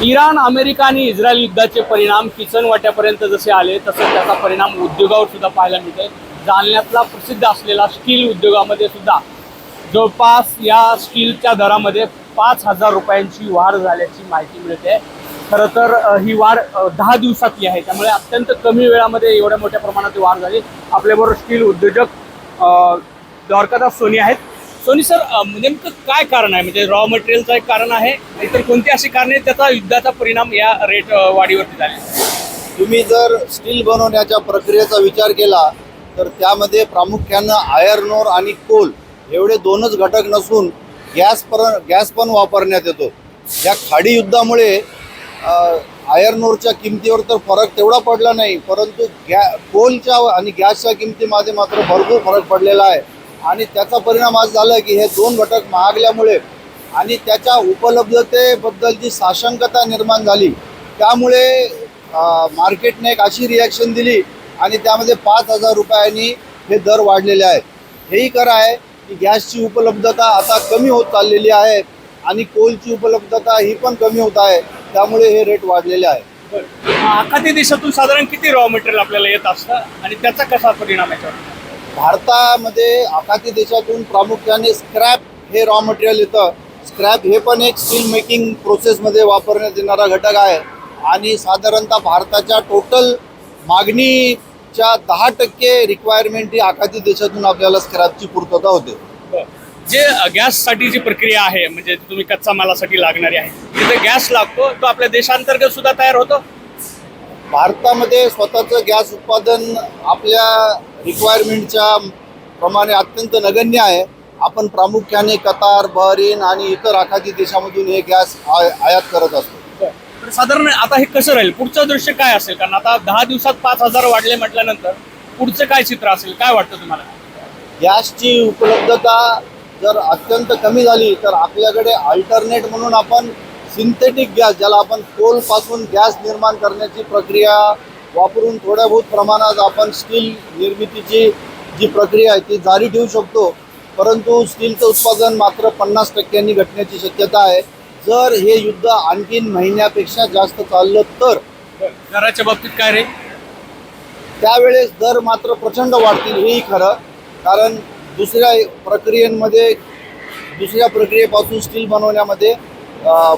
Iran, America आणि Israel युद्धाचे परिणाम किचन वाट्यापर्यंत जसे आले तसे त्याचा परिणाम उद्योगावर सुद्धा पाहायला मिळतोय। जालन्यातला प्रसिद्ध असलेला स्टील उद्योगामध्ये सुद्धा जवळपास या स्टीलच्या दरामध्ये 5,000 रुपयांची वाढ झाल्याची माहिती मिळते। खरं तर ही वाढ 10 दिवसातली आहे, त्यामुळे अत्यंत कमी वेळामध्ये एवढ्या मोठ्या प्रमाणात वाढ झाली। आपल्याबरोबर स्टील उद्योजक द्वारकादास सोनी आहेत। सोनी सर, नेमकं काय कारण आहे? म्हणजे रॉ मटेरियलचं एक कारण आहे, नाहीतर कोणती अशी कारणे त्याचा युद्धाचा परिणाम या रेट वाढीवरती झाले? तुम्ही जर स्टील बनवण्याच्या प्रक्रियेचा विचार केला तर त्यामध्ये प्रामुख्यानं आयर्न ओर आणि कोल एवढे दोनच घटक नसून गॅस पण वापरण्यात येतो। या खाडी युद्धामुळे आयर्न ओरच्या किमतीवर तर फरक तेवढा पडला नाही, परंतु कोलच्या आणि गॅसच्या किमतीमध्ये मात्र भरपूर फरक पडलेला आहे। आणि त्याचा परिणाम आज झाला की हे दोन घटक महागल्यामुळे आणि त्याच्या उपलब्धतेबद्दलची साशंकता निर्माण झाली, त्यामुळे मार्केटने एक अशी रिॲक्शन दिली आणि त्यामध्ये 5,000 रुपयांनी हे दर वाढलेले आहेत। हेही खरं आहे की गॅसची उपलब्धता आता कमी होत चाललेली आहे आणि कोलची उपलब्धता ही पण कमी होत आहे, त्यामुळे हे रेट वाढलेले आहे। आखाती देशातून साधारण किती रॉ मटेरियल आपल्याला येत असतं आणि त्याचा कसा परिणाम याच्यावर? भारतामध्ये आखाती देशातून प्रामुख्याने स्क्रॅप हे रॉ मटेरियल येतं। स्क्रॅप हे पण एक स्टील मेकिंग प्रोसेसमध्ये वापरण्यात येणारा घटक आहे आणि साधारणतः भारताच्या टोटल मागणीच्या 10% रिक्वायरमेंट ही आखाती देशातून आपल्याला स्क्रॅपची पूर्तता होते। जे गॅससाठी जी प्रक्रिया आहे, म्हणजे तुम्ही कच्चा मालासाठी लागणारी आहे, तिथे गॅस लागतो, तो आपल्या देशांतर्गत सुद्धा तयार होतो। भारतामध्ये स्वतःचं गॅस उत्पादन आपल्या रिक्वायरमेंटच्या प्रमाणे अत्यंत नगण्य आहे। आपण प्रामुख्याने कतार, बहरीन आणि इतर आखाती देशामधून हे गॅस आयात करत असतो। तर साधारण आता हे कसं राहील? पुढचं दृश्य काय असेल? कारण आता 10 दिवसात 5,000 वाढले म्हटल्यानंतर पुढचं काय चित्र असेल? काय वाटतं तुम्हाला? गॅसची उपलब्धता जर अत्यंत कमी झाली तर आपल्याकडे अल्टरनेट म्हणून आपण सिंथेटिक गॅस, ज्याला आपण कोलपासून गॅस निर्माण करण्याची प्रक्रिया वापरून थोड्या बहुत प्रमाणात आपण स्टील निर्मितीची जी प्रक्रिया आहे ती जारी ठेवू शकतो, परंतु स्टीलचं उत्पादन मात्र 50% घटण्याची शक्यता आहे जर हे युद्ध आणखीन महिन्यापेक्षा जास्त चाललं तर। दराच्या बाबतीत काय रे? त्यावेळेस दर मात्र प्रचंड वाढतील, हेही खरं, कारण दुसऱ्या प्रक्रियेपासून स्टील बनवण्यामध्ये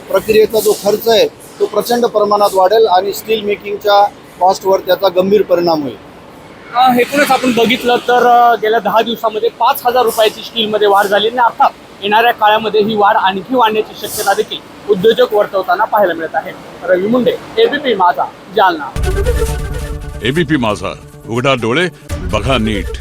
प्रक्रियेचा जो खर्च आहे तो प्रचंड प्रमाणात वाढेल आणि स्टील मेकिंगच्या कॉस्टवर त्याचा गंभीर परिणाम होईल। एकूणच आपण बघितलं तर गेल्या 10 दिवसामध्ये 5,000 रुपयाची स्टीलमध्ये वाढ झाली आणि अर्थात येणाऱ्या काळामध्ये ही वाढ आणखी वाढण्याची शक्यता देखील उद्योजक वर्तवताना पाहायला मिळत आहे। रवी मुंडे, एबीपी माझा, जालना। एबीपी माझा, उघडा डोळे बघा नीट।